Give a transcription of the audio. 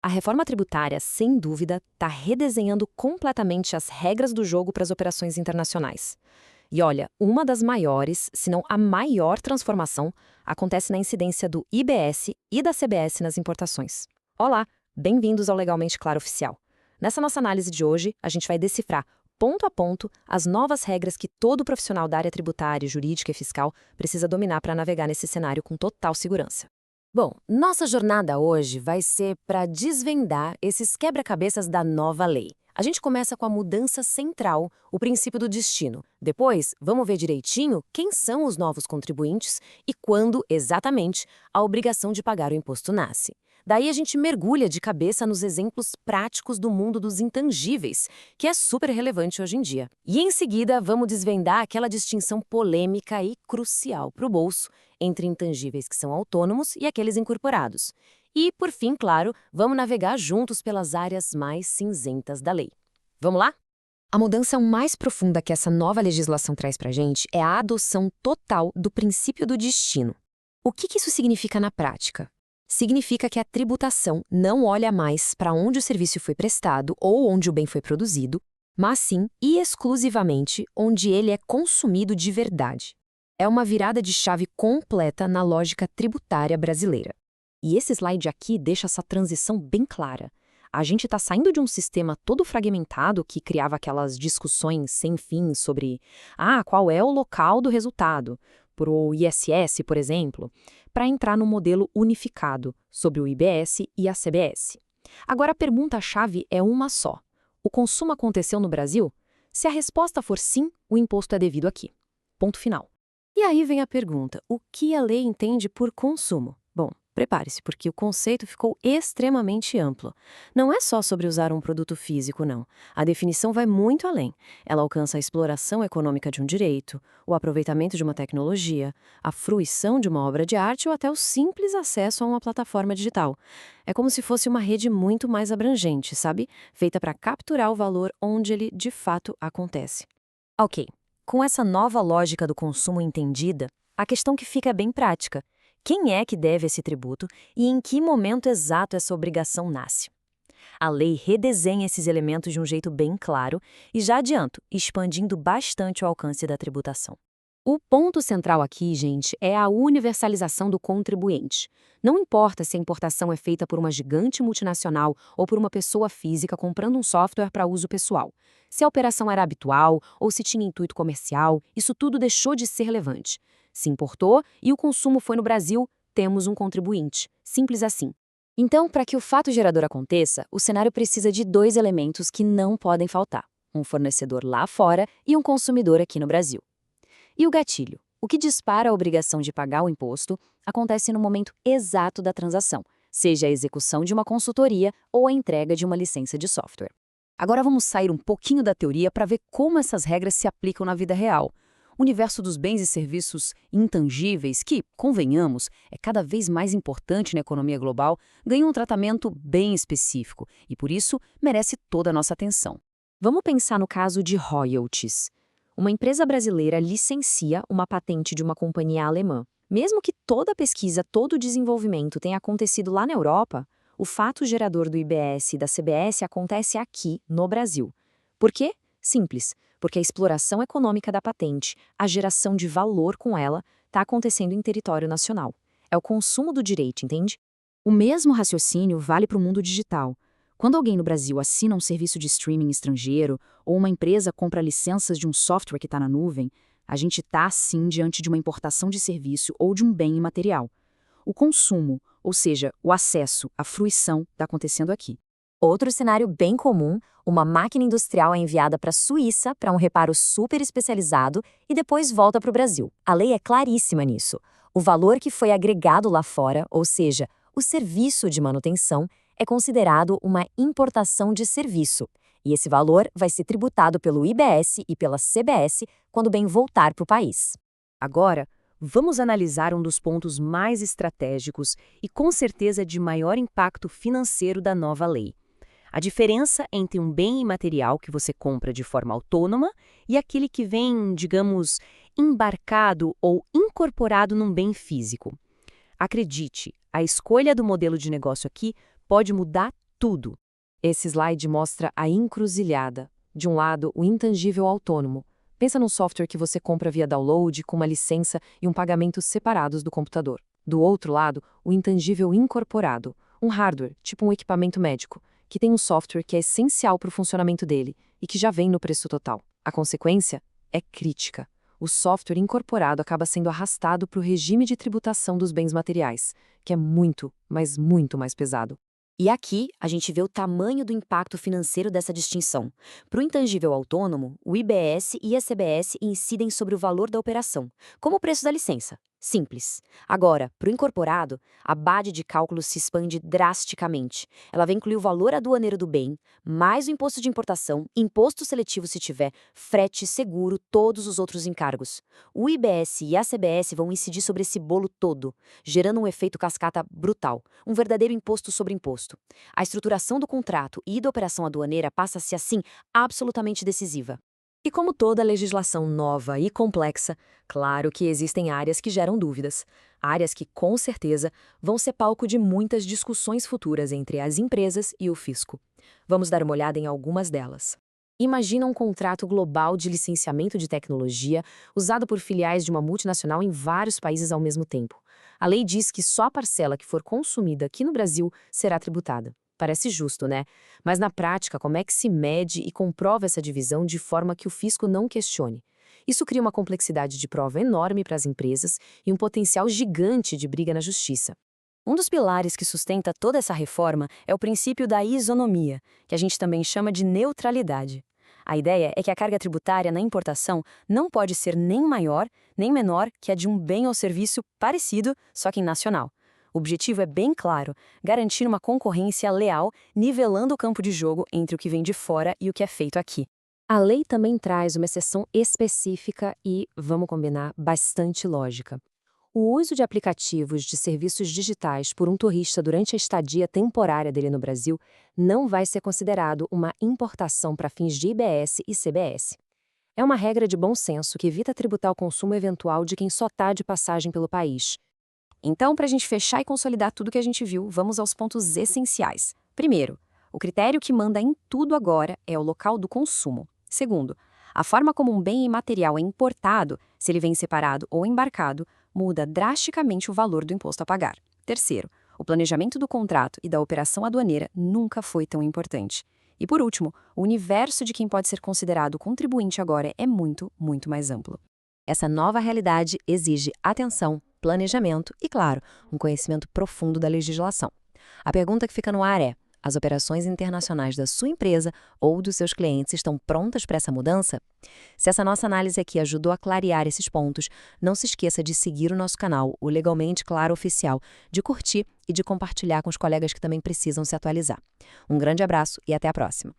A reforma tributária, sem dúvida, está redesenhando completamente as regras do jogo para as operações internacionais. E olha, uma das maiores, se não a maior transformação, acontece na incidência do IBS e da CBS nas importações. Olá, bem-vindos ao Legalmente Claro Oficial. Nessa nossa análise de hoje, a gente vai decifrar, ponto a ponto, as novas regras que todo profissional da área tributária, jurídica e fiscal precisa dominar para navegar nesse cenário com total segurança. Bom, nossa jornada hoje vai ser para desvendar esses quebra-cabeças da nova lei. A gente começa com a mudança central, o princípio do destino. Depois, vamos ver direitinho quem são os novos contribuintes e quando, exatamente, a obrigação de pagar o imposto nasce. Daí a gente mergulha de cabeça nos exemplos práticos do mundo dos intangíveis, que é super relevante hoje em dia. E em seguida, vamos desvendar aquela distinção polêmica e crucial para o bolso entre intangíveis que são autônomos e aqueles incorporados. E, por fim, claro, vamos navegar juntos pelas áreas mais cinzentas da lei. Vamos lá? A mudança mais profunda que essa nova legislação traz para a gente é a adoção total do princípio do destino. O que isso significa na prática? Significa que a tributação não olha mais para onde o serviço foi prestado ou onde o bem foi produzido, mas sim e exclusivamente onde ele é consumido de verdade. É uma virada de chave completa na lógica tributária brasileira. E esse slide aqui deixa essa transição bem clara. A gente está saindo de um sistema todo fragmentado que criava aquelas discussões sem fim sobre qual é o local do resultado, para o ISS, por exemplo, para entrar no modelo unificado sobre o IBS e a CBS. Agora a pergunta-chave é uma só. O consumo aconteceu no Brasil? Se a resposta for sim, o imposto é devido aqui. Ponto final. E aí vem a pergunta, o que a lei entende por consumo? Bom, prepare-se, porque o conceito ficou extremamente amplo. Não é só sobre usar um produto físico, não. A definição vai muito além. Ela alcança a exploração econômica de um direito, o aproveitamento de uma tecnologia, a fruição de uma obra de arte ou até o simples acesso a uma plataforma digital. É como se fosse uma rede muito mais abrangente, sabe? Feita para capturar o valor onde ele de fato acontece. Ok. Com essa nova lógica do consumo entendida, a questão que fica é bem prática. Quem é que deve esse tributo e em que momento exato essa obrigação nasce? A lei redesenha esses elementos de um jeito bem claro e, já adianto, expandindo bastante o alcance da tributação. O ponto central aqui, gente, é a universalização do contribuinte. Não importa se a importação é feita por uma gigante multinacional ou por uma pessoa física comprando um software para uso pessoal. Se a operação era habitual ou se tinha intuito comercial, isso tudo deixou de ser relevante. Se importou e o consumo foi no Brasil, temos um contribuinte. Simples assim. Então, para que o fato gerador aconteça, o cenário precisa de dois elementos que não podem faltar: um fornecedor lá fora e um consumidor aqui no Brasil. E o gatilho? O que dispara a obrigação de pagar o imposto acontece no momento exato da transação, seja a execução de uma consultoria ou a entrega de uma licença de software. Agora vamos sair um pouquinho da teoria para ver como essas regras se aplicam na vida real. O universo dos bens e serviços intangíveis, que, convenhamos, é cada vez mais importante na economia global, ganha um tratamento bem específico e, por isso, merece toda a nossa atenção. Vamos pensar no caso de royalties. Uma empresa brasileira licencia uma patente de uma companhia alemã. Mesmo que toda a pesquisa, todo o desenvolvimento tenha acontecido lá na Europa, o fato gerador do IBS e da CBS acontece aqui, no Brasil. Por quê? Simples. Porque a exploração econômica da patente, a geração de valor com ela, está acontecendo em território nacional. É o consumo do direito, entende? O mesmo raciocínio vale para o mundo digital. Quando alguém no Brasil assina um serviço de streaming estrangeiro ou uma empresa compra licenças de um software que está na nuvem, a gente está, sim, diante de uma importação de serviço ou de um bem imaterial. O consumo, ou seja, o acesso, a fruição, está acontecendo aqui. Outro cenário bem comum, uma máquina industrial é enviada para a Suíça para um reparo super especializado e depois volta para o Brasil. A lei é claríssima nisso. O valor que foi agregado lá fora, ou seja, o serviço de manutenção, é considerado uma importação de serviço, e esse valor vai ser tributado pelo IBS e pela CBS quando o bem voltar para o país. Agora, vamos analisar um dos pontos mais estratégicos e com certeza de maior impacto financeiro da nova lei. A diferença entre um bem imaterial que você compra de forma autônoma e aquele que vem, digamos, embarcado ou incorporado num bem físico. Acredite, a escolha do modelo de negócio aqui pode mudar tudo. Esse slide mostra a encruzilhada. De um lado, o intangível autônomo. Pensa num software que você compra via download, com uma licença e um pagamento separados do computador. Do outro lado, o intangível incorporado. Um hardware, tipo um equipamento médico, que tem um software que é essencial para o funcionamento dele e que já vem no preço total. A consequência é crítica. O software incorporado acaba sendo arrastado para o regime de tributação dos bens materiais, que é muito, mas muito mais pesado. E aqui a gente vê o tamanho do impacto financeiro dessa distinção. Para o intangível autônomo, o IBS e a CBS incidem sobre o valor da operação, como o preço da licença. Simples. Agora, para o incorporado, a base de cálculo se expande drasticamente. Ela vai incluir o valor aduaneiro do bem, mais o imposto de importação, imposto seletivo se tiver, frete, seguro, todos os outros encargos. O IBS e a CBS vão incidir sobre esse bolo todo, gerando um efeito cascata brutal, um verdadeiro imposto sobre imposto. A estruturação do contrato e da operação aduaneira passa a ser, assim, absolutamente decisiva. E como toda legislação nova e complexa, claro que existem áreas que geram dúvidas. Áreas que, com certeza, vão ser palco de muitas discussões futuras entre as empresas e o fisco. Vamos dar uma olhada em algumas delas. Imagina um contrato global de licenciamento de tecnologia usado por filiais de uma multinacional em vários países ao mesmo tempo. A lei diz que só a parcela que for consumida aqui no Brasil será tributada. Parece justo, né? Mas na prática, como é que se mede e comprova essa divisão de forma que o fisco não questione? Isso cria uma complexidade de prova enorme para as empresas e um potencial gigante de briga na justiça. Um dos pilares que sustenta toda essa reforma é o princípio da isonomia, que a gente também chama de neutralidade. A ideia é que a carga tributária na importação não pode ser nem maior nem menor que a de um bem ou serviço parecido, só que em nacional. O objetivo é bem claro: garantir uma concorrência leal, nivelando o campo de jogo entre o que vem de fora e o que é feito aqui. A lei também traz uma exceção específica e, vamos combinar, bastante lógica. O uso de aplicativos de serviços digitais por um turista durante a estadia temporária dele no Brasil não vai ser considerado uma importação para fins de IBS e CBS. É uma regra de bom senso que evita tributar o consumo eventual de quem só está de passagem pelo país. Então, para a gente fechar e consolidar tudo que a gente viu, vamos aos pontos essenciais. Primeiro, o critério que manda em tudo agora é o local do consumo. Segundo, a forma como um bem imaterial é importado, se ele vem separado ou embarcado, muda drasticamente o valor do imposto a pagar. Terceiro, o planejamento do contrato e da operação aduaneira nunca foi tão importante. E por último, o universo de quem pode ser considerado contribuinte agora é muito, muito mais amplo. Essa nova realidade exige atenção, planejamento e, claro, um conhecimento profundo da legislação. A pergunta que fica no ar é: as operações internacionais da sua empresa ou dos seus clientes estão prontas para essa mudança? Se essa nossa análise aqui ajudou a clarear esses pontos, não se esqueça de seguir o nosso canal, o Legalmente Claro Oficial, de curtir e de compartilhar com os colegas que também precisam se atualizar. Um grande abraço e até a próxima!